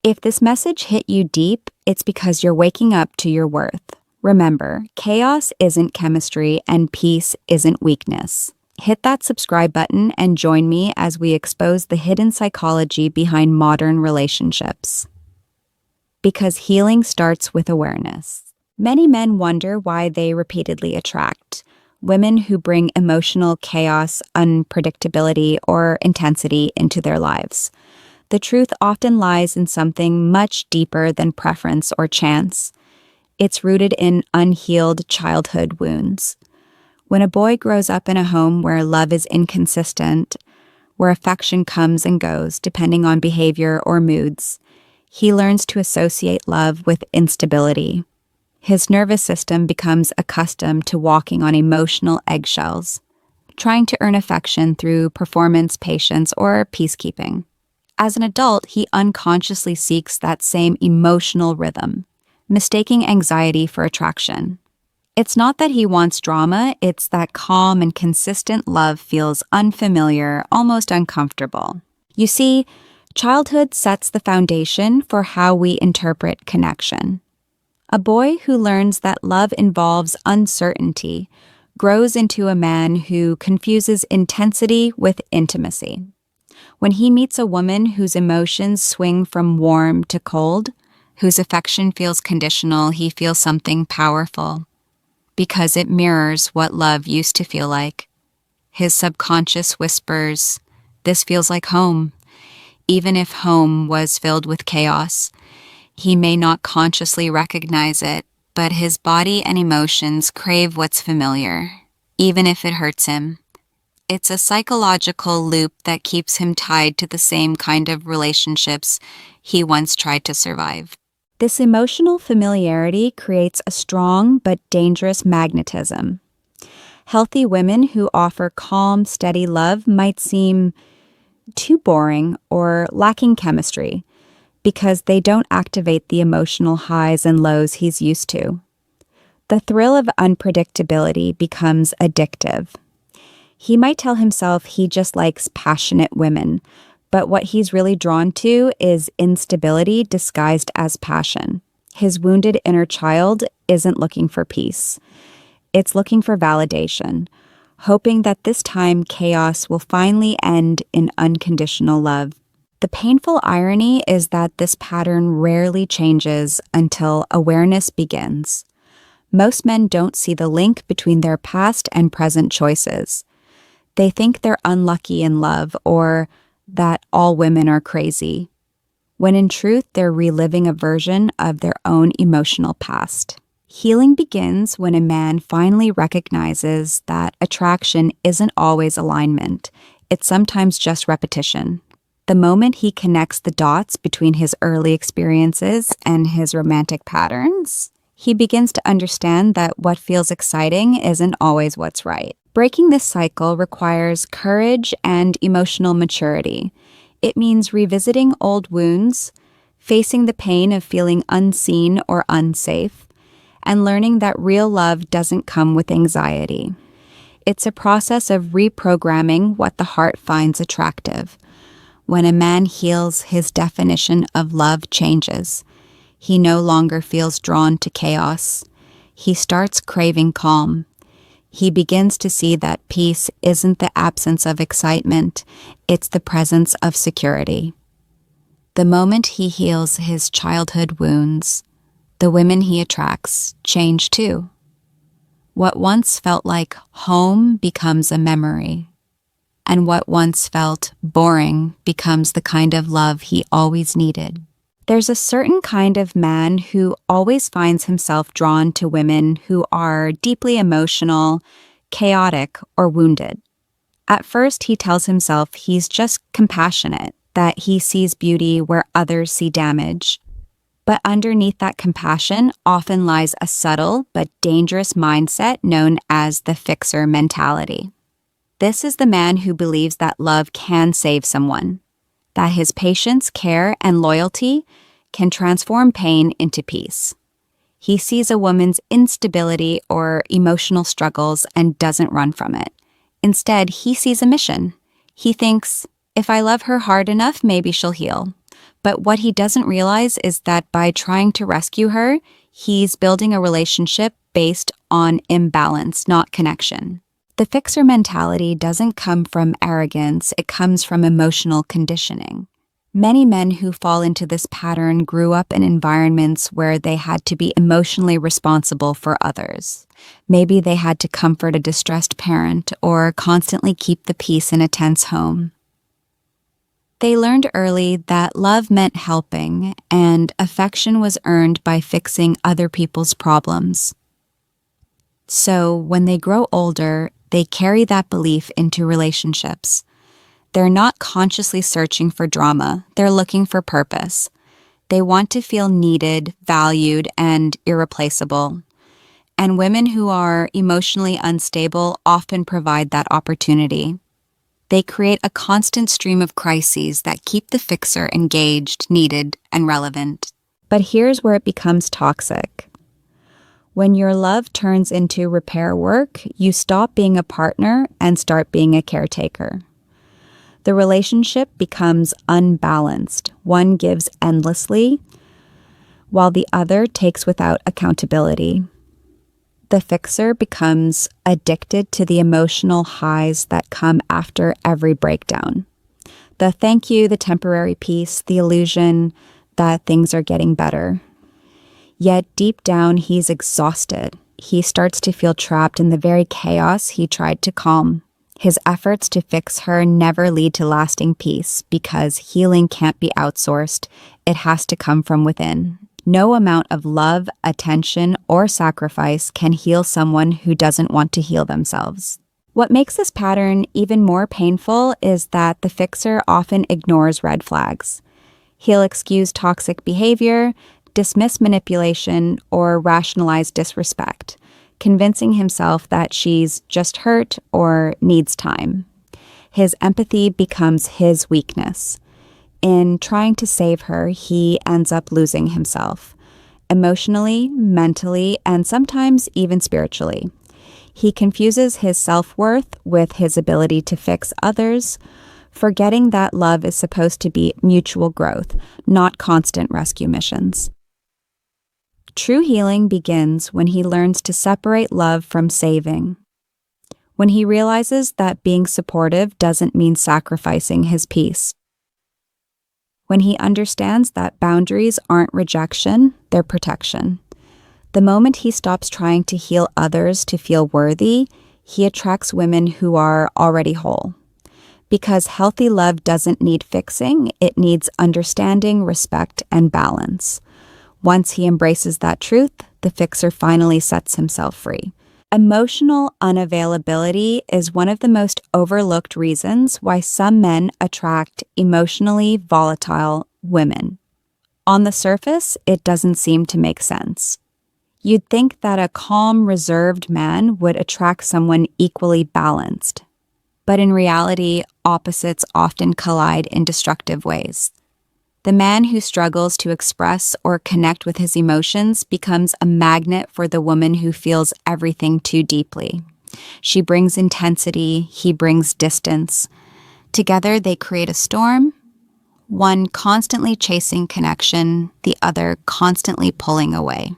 If this message hit you deep, it's because you're waking up to your worth. Remember, chaos isn't chemistry and peace isn't weakness. Hit that subscribe button and join me as we expose the hidden psychology behind modern relationships. Because healing starts with awareness. Many men wonder why they repeatedly attract women who bring emotional chaos, unpredictability, or intensity into their lives. The truth often lies in something much deeper than preference or chance. It's rooted in unhealed childhood wounds. When a boy grows up in a home where love is inconsistent, where affection comes and goes depending on behavior or moods, he learns to associate love with instability. His nervous system becomes accustomed to walking on emotional eggshells, trying to earn affection through performance, patience, or peacekeeping. As an adult, he unconsciously seeks that same emotional rhythm, mistaking anxiety for attraction. It's not that he wants drama, it's that calm and consistent love feels unfamiliar, almost uncomfortable. You see, childhood sets the foundation for how we interpret connection. A boy who learns that love involves uncertainty grows into a man who confuses intensity with intimacy. When he meets a woman whose emotions swing from warm to cold, whose affection feels conditional, he feels something powerful, because it mirrors what love used to feel like. His subconscious whispers, "This feels like home." Even if home was filled with chaos, he may not consciously recognize it, but his body and emotions crave what's familiar, even if it hurts him. It's a psychological loop that keeps him tied to the same kind of relationships he once tried to survive. This emotional familiarity creates a strong but dangerous magnetism. Healthy women who offer calm, steady love might seem too boring or lacking chemistry because they don't activate the emotional highs and lows he's used to. The thrill of unpredictability becomes addictive. He might tell himself he just likes passionate women, but what he's really drawn to is instability disguised as passion. His wounded inner child isn't looking for peace. It's looking for validation, hoping that this time chaos will finally end in unconditional love. The painful irony is that this pattern rarely changes until awareness begins. Most men don't see the link between their past and present choices. They think they're unlucky in love or that all women are crazy, when in truth they're reliving a version of their own emotional past. Healing begins when a man finally recognizes that attraction isn't always alignment. It's sometimes just repetition. The moment he connects the dots between his early experiences and his romantic patterns, he begins to understand that what feels exciting isn't always what's right. Breaking this cycle requires courage and emotional maturity. It means revisiting old wounds, facing the pain of feeling unseen or unsafe, and learning that real love doesn't come with anxiety. It's a process of reprogramming what the heart finds attractive. When a man heals, his definition of love changes. He no longer feels drawn to chaos. He starts craving calm. He begins to see that peace isn't the absence of excitement, it's the presence of security. The moment he heals his childhood wounds, the women he attracts change too. What once felt like home becomes a memory, and what once felt boring becomes the kind of love he always needed. There's a certain kind of man who always finds himself drawn to women who are deeply emotional, chaotic, or wounded. At first, he tells himself he's just compassionate, that he sees beauty where others see damage. But underneath that compassion often lies a subtle but dangerous mindset known as the fixer mentality. This is the man who believes that love can save someone, that his patience, care, and loyalty can transform pain into peace. He sees a woman's instability or emotional struggles and doesn't run from it. Instead, he sees a mission. He thinks, if I love her hard enough, maybe she'll heal. But what he doesn't realize is that by trying to rescue her, he's building a relationship based on imbalance, not connection. The fixer mentality doesn't come from arrogance, it comes from emotional conditioning. Many men who fall into this pattern grew up in environments where they had to be emotionally responsible for others. Maybe they had to comfort a distressed parent or constantly keep the peace in a tense home. They learned early that love meant helping, and affection was earned by fixing other people's problems. So when they grow older, they carry that belief into relationships. They're not consciously searching for drama, they're looking for purpose. They want to feel needed, valued, and irreplaceable. And women who are emotionally unstable often provide that opportunity. They create a constant stream of crises that keep the fixer engaged, needed, and relevant. But here's where it becomes toxic. When your love turns into repair work, you stop being a partner and start being a caretaker. The relationship becomes unbalanced. One gives endlessly, while the other takes without accountability. The fixer becomes addicted to the emotional highs that come after every breakdown. The thank you, the temporary peace, the illusion that things are getting better. Yet deep down, he's exhausted. He starts to feel trapped in the very chaos he tried to calm. His efforts to fix her never lead to lasting peace because healing can't be outsourced. It has to come from within. No amount of love, attention, or sacrifice can heal someone who doesn't want to heal themselves. What makes this pattern even more painful is that the fixer often ignores red flags. He'll excuse toxic behavior, dismiss manipulation, or rationalize disrespect, convincing himself that she's just hurt or needs time. His empathy becomes his weakness. In trying to save her, he ends up losing himself, emotionally, mentally, and sometimes even spiritually. He confuses his self-worth with his ability to fix others, forgetting that love is supposed to be mutual growth, not constant rescue missions. True healing begins when he learns to separate love from saving. When he realizes that being supportive doesn't mean sacrificing his peace. When he understands that boundaries aren't rejection, they're protection. The moment he stops trying to heal others to feel worthy, he attracts women who are already whole. Because healthy love doesn't need fixing, it needs understanding, respect, and balance. Once he embraces that truth, the fixer finally sets himself free. Emotional unavailability is one of the most overlooked reasons why some men attract emotionally volatile women. On the surface, it doesn't seem to make sense. You'd think that a calm, reserved man would attract someone equally balanced. But in reality, opposites often collide in destructive ways. The man who struggles to express or connect with his emotions becomes a magnet for the woman who feels everything too deeply. She brings intensity, he brings distance. Together they create a storm, one constantly chasing connection, the other constantly pulling away.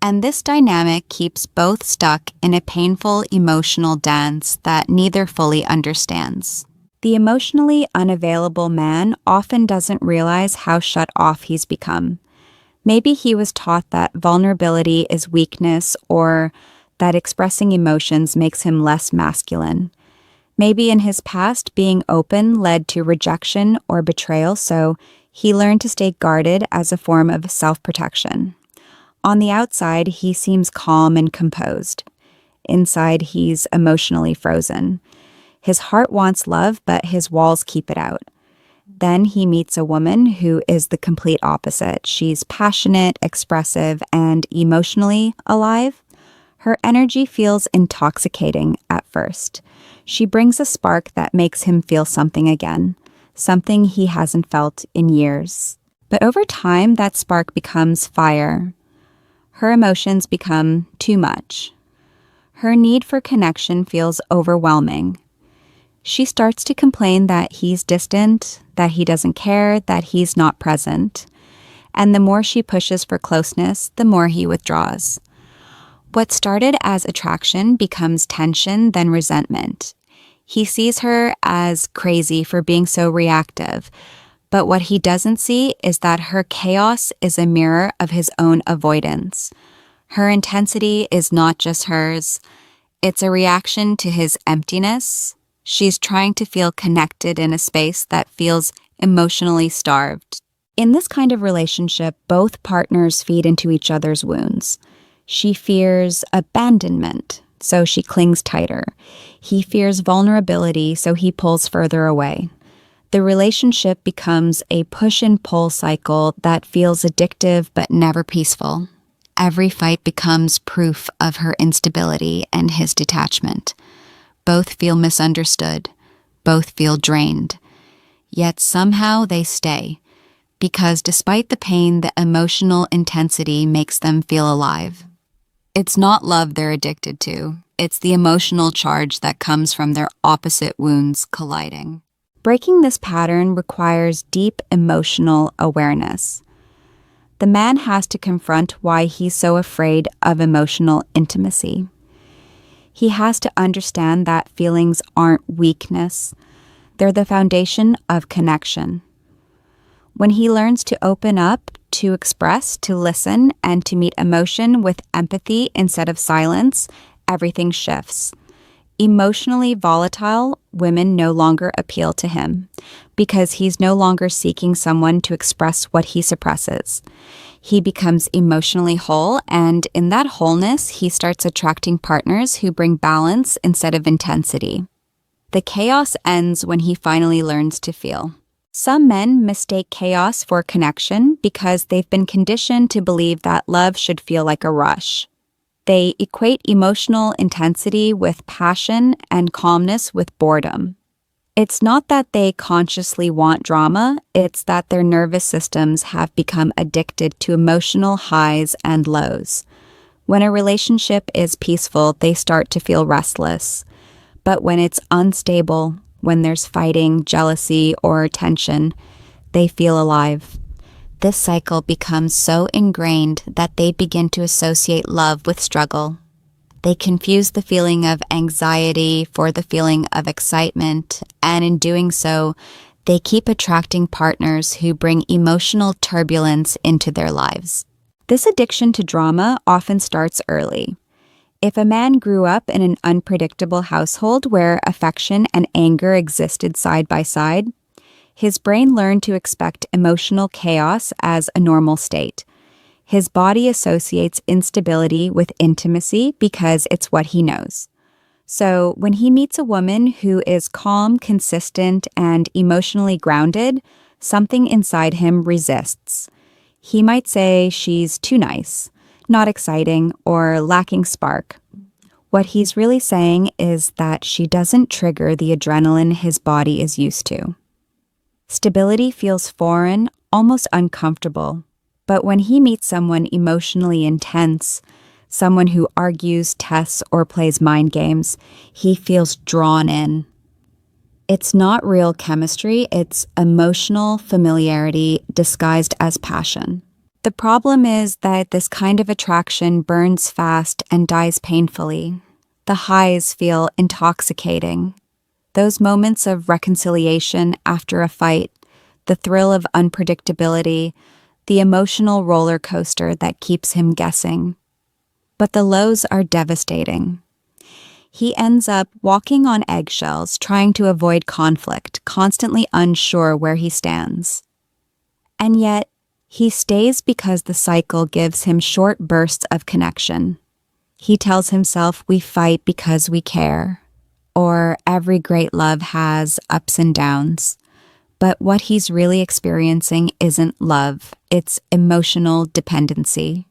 And this dynamic keeps both stuck in a painful emotional dance that neither fully understands. The emotionally unavailable man often doesn't realize how shut off he's become. Maybe he was taught that vulnerability is weakness or that expressing emotions makes him less masculine. Maybe in his past, being open led to rejection or betrayal, so he learned to stay guarded as a form of self-protection. On the outside, he seems calm and composed. Inside, he's emotionally frozen. His heart wants love, but his walls keep it out. Then he meets a woman who is the complete opposite. She's passionate, expressive, and emotionally alive. Her energy feels intoxicating at first. She brings a spark that makes him feel something again, something he hasn't felt in years. But over time, that spark becomes fire. Her emotions become too much. Her need for connection feels overwhelming. She starts to complain that he's distant, that he doesn't care, that he's not present. And the more she pushes for closeness, the more he withdraws. What started as attraction becomes tension, then resentment. He sees her as crazy for being so reactive, but what he doesn't see is that her chaos is a mirror of his own avoidance. Her intensity is not just hers, it's a reaction to his emptiness. She's trying to feel connected in a space that feels emotionally starved. In this kind of relationship, both partners feed into each other's wounds. She fears abandonment, so she clings tighter. He fears vulnerability, so he pulls further away. The relationship becomes a push and pull cycle that feels addictive but never peaceful. Every fight becomes proof of her instability and his detachment. Both feel misunderstood. Both feel drained. Yet somehow they stay, because despite the pain, the emotional intensity makes them feel alive. It's not love they're addicted to. It's the emotional charge that comes from their opposite wounds colliding. Breaking this pattern requires deep emotional awareness. The man has to confront why he's so afraid of emotional intimacy. He has to understand that feelings aren't weakness. They're the foundation of connection. When he learns to open up, to express, to listen, and to meet emotion with empathy instead of silence, everything shifts. Emotionally volatile women no longer appeal to him because he's no longer seeking someone to express what he suppresses. He becomes emotionally whole, and in that wholeness, he starts attracting partners who bring balance instead of intensity. The chaos ends when he finally learns to feel. Some men mistake chaos for connection because they've been conditioned to believe that love should feel like a rush. They equate emotional intensity with passion and calmness with boredom. It's not that they consciously want drama, it's that their nervous systems have become addicted to emotional highs and lows. When a relationship is peaceful, they start to feel restless. But when it's unstable, when there's fighting, jealousy, or tension, they feel alive. This cycle becomes so ingrained that they begin to associate love with struggle. They confuse the feeling of anxiety for the feeling of excitement, and in doing so, they keep attracting partners who bring emotional turbulence into their lives. This addiction to drama often starts early. If a man grew up in an unpredictable household where affection and anger existed side by side, his brain learned to expect emotional chaos as a normal state. His body associates instability with intimacy because it's what he knows. So when he meets a woman who is calm, consistent, and emotionally grounded, something inside him resists. He might say she's too nice, not exciting, or lacking spark. What he's really saying is that she doesn't trigger the adrenaline his body is used to. Stability feels foreign, almost uncomfortable. But when he meets someone emotionally intense, someone who argues, tests, or plays mind games, he feels drawn in. It's not real chemistry, it's emotional familiarity disguised as passion. The problem is that this kind of attraction burns fast and dies painfully. The highs feel intoxicating. Those moments of reconciliation after a fight, the thrill of unpredictability, the emotional roller coaster that keeps him guessing. But the lows are devastating. He ends up walking on eggshells, trying to avoid conflict, constantly unsure where he stands. And yet, he stays because the cycle gives him short bursts of connection. He tells himself we fight because we care, or every great love has ups and downs. But what he's really experiencing isn't love, it's emotional dependency.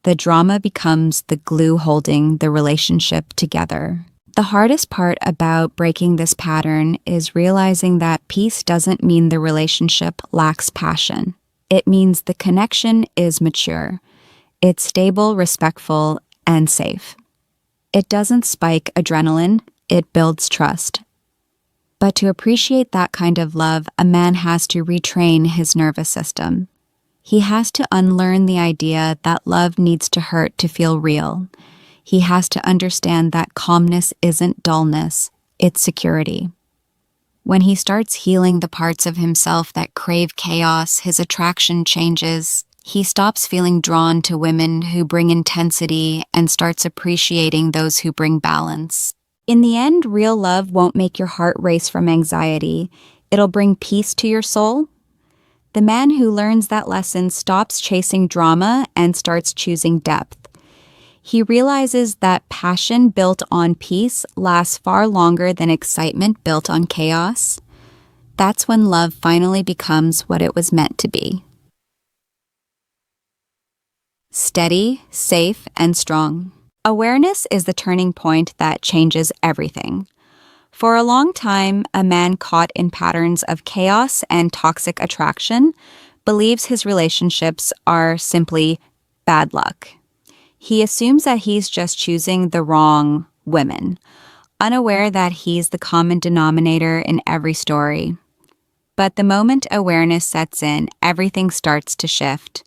The drama becomes the glue holding the relationship together. The hardest part about breaking this pattern is realizing that peace doesn't mean the relationship lacks passion. It means the connection is mature. It's stable, respectful, and safe. It doesn't spike adrenaline, it builds trust. But to appreciate that kind of love, a man has to retrain his nervous system. He has to unlearn the idea that love needs to hurt to feel real. He has to understand that calmness isn't dullness, it's security. When he starts healing the parts of himself that crave chaos, his attraction changes. He stops feeling drawn to women who bring intensity and starts appreciating those who bring balance. In the end, real love won't make your heart race from anxiety. It'll bring peace to your soul. The man who learns that lesson stops chasing drama and starts choosing depth. He realizes that passion built on peace lasts far longer than excitement built on chaos. That's when love finally becomes what it was meant to be. Steady, safe, and strong. Awareness is the turning point that changes everything. For a long time, a man caught in patterns of chaos and toxic attraction believes his relationships are simply bad luck. He assumes that he's just choosing the wrong women, unaware that he's the common denominator in every story. But the moment awareness sets in, everything starts to shift.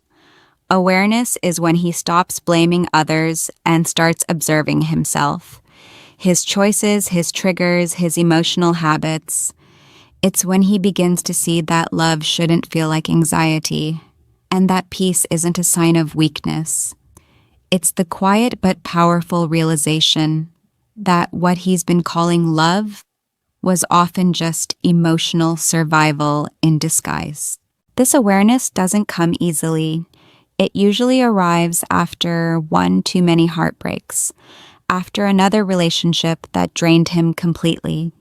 Awareness is when he stops blaming others and starts observing himself. His choices, his triggers, his emotional habits. It's when he begins to see that love shouldn't feel like anxiety, and that peace isn't a sign of weakness. It's the quiet but powerful realization that what he's been calling love was often just emotional survival in disguise. This awareness doesn't come easily. It usually arrives after one too many heartbreaks, after another relationship that drained him completely.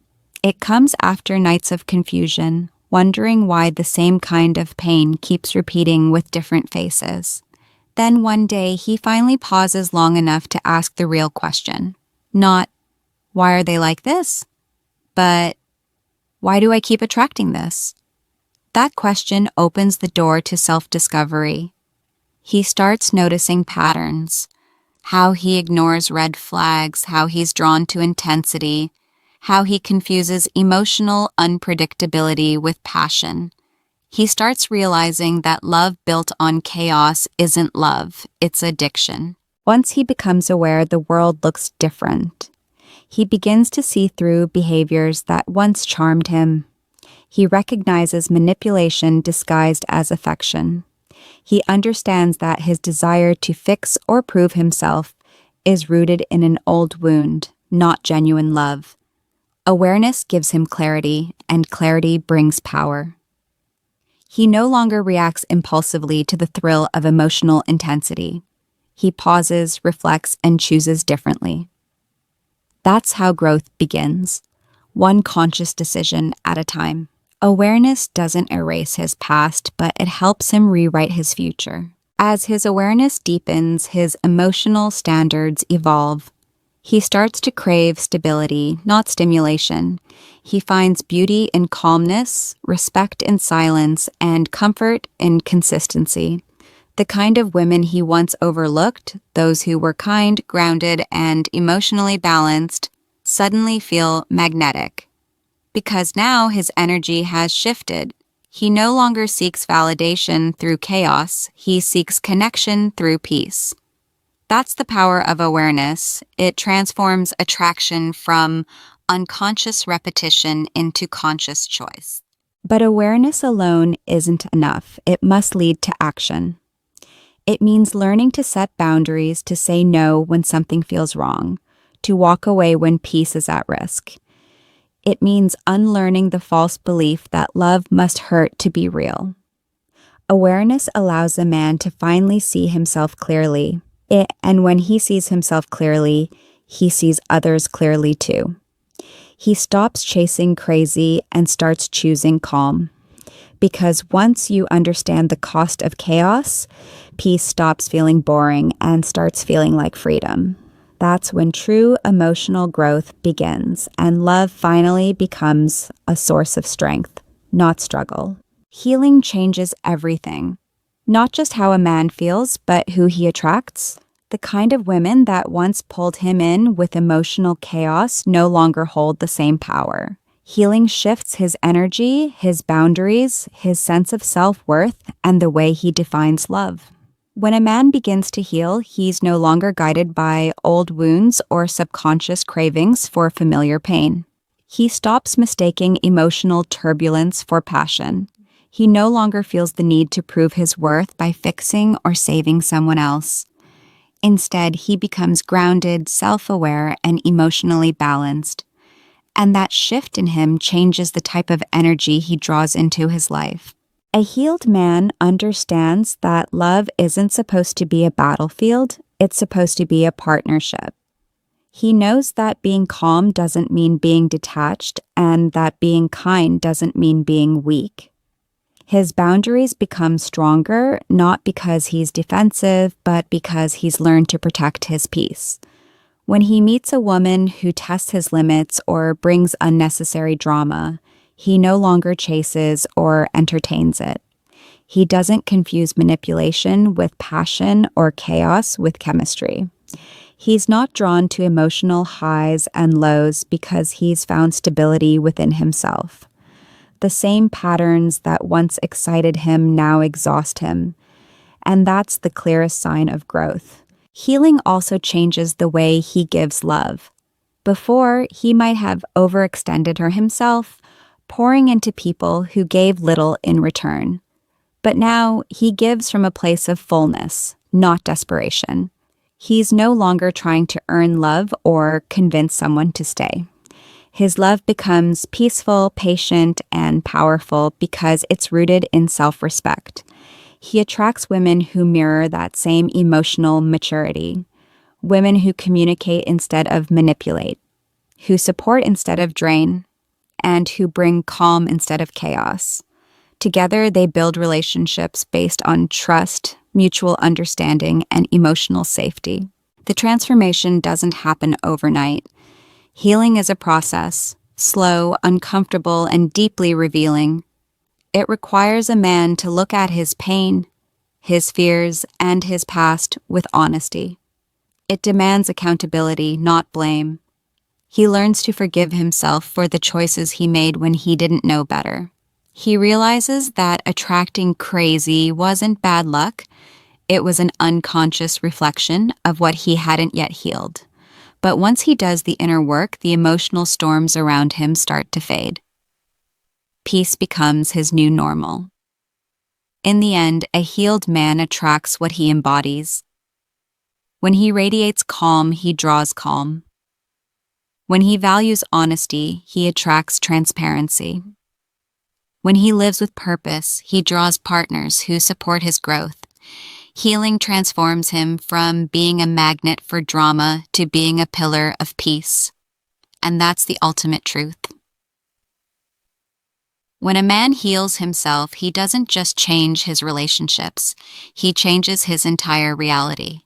It comes after nights of confusion, wondering why the same kind of pain keeps repeating with different faces. Then one day, he finally pauses long enough to ask the real question. Not, why are they like this? But, why do I keep attracting this? That question opens the door to self-discovery. He starts noticing patterns. How he ignores red flags, how he's drawn to intensity, how he confuses emotional unpredictability with passion. He starts realizing that love built on chaos isn't love, it's addiction. Once he becomes aware, the world looks different. He begins to see through behaviors that once charmed him. He recognizes manipulation disguised as affection. He understands that his desire to fix or prove himself is rooted in an old wound, not genuine love. Awareness gives him clarity, and clarity brings power. He no longer reacts impulsively to the thrill of emotional intensity. He pauses, reflects, and chooses differently. That's how growth begins, one conscious decision at a time. Awareness doesn't erase his past, but it helps him rewrite his future. As his awareness deepens, his emotional standards evolve. He starts to crave stability, not stimulation. He finds beauty in calmness, respect in silence, and comfort in consistency. The kind of women he once overlooked, those who were kind, grounded, and emotionally balanced, suddenly feel magnetic. Because now his energy has shifted. He no longer seeks validation through chaos, he seeks connection through peace. That's the power of awareness. It transforms attraction from unconscious repetition into conscious choice. But awareness alone isn't enough. It must lead to action. It means learning to set boundaries, to say no when something feels wrong, to walk away when peace is at risk. It means unlearning the false belief that love must hurt to be real. Awareness allows a man to finally see himself clearly. And when he sees himself clearly, he sees others clearly too. He stops chasing crazy and starts choosing calm. Because once you understand the cost of chaos, peace stops feeling boring and starts feeling like freedom. That's when true emotional growth begins, and love finally becomes a source of strength, not struggle. Healing changes everything. Not just how a man feels, but who he attracts. The kind of women that once pulled him in with emotional chaos no longer hold the same power. Healing shifts his energy, his boundaries, his sense of self-worth, and the way he defines love. When a man begins to heal, he's no longer guided by old wounds or subconscious cravings for familiar pain. He stops mistaking emotional turbulence for passion. He no longer feels the need to prove his worth by fixing or saving someone else. Instead, he becomes grounded, self-aware, and emotionally balanced. And that shift in him changes the type of energy he draws into his life. A healed man understands that love isn't supposed to be a battlefield, it's supposed to be a partnership. He knows that being calm doesn't mean being detached, and that being kind doesn't mean being weak. His boundaries become stronger, not because he's defensive, but because he's learned to protect his peace. When he meets a woman who tests his limits or brings unnecessary drama, he no longer chases or entertains it. He doesn't confuse manipulation with passion or chaos with chemistry. He's not drawn to emotional highs and lows because he's found stability within himself. The same patterns that once excited him now exhaust him, and that's the clearest sign of growth. Healing also changes the way he gives love. Before, he might have overextended her himself, pouring into people who gave little in return. But now, he gives from a place of fullness, not desperation. He's no longer trying to earn love or convince someone to stay. His love becomes peaceful, patient, and powerful because it's rooted in self-respect. He attracts women who mirror that same emotional maturity, women who communicate instead of manipulate, who support instead of drain, and who bring calm instead of chaos. Together, they build relationships based on trust, mutual understanding, and emotional safety. The transformation doesn't happen overnight. Healing is a process, slow, uncomfortable, and deeply revealing. It requires a man to look at his pain, his fears, and his past with honesty. It demands accountability, not blame. He learns to forgive himself for the choices he made when he didn't know better. He realizes that attracting crazy wasn't bad luck. It was an unconscious reflection of what he hadn't yet healed. But once he does the inner work, the emotional storms around him start to fade. Peace becomes his new normal. In the end, a healed man attracts what he embodies. When he radiates calm, he draws calm. When he values honesty, he attracts transparency. When he lives with purpose, he draws partners who support his growth. Healing transforms him from being a magnet for drama to being a pillar of peace. And that's the ultimate truth. When a man heals himself, he doesn't just change his relationships, he changes his entire reality.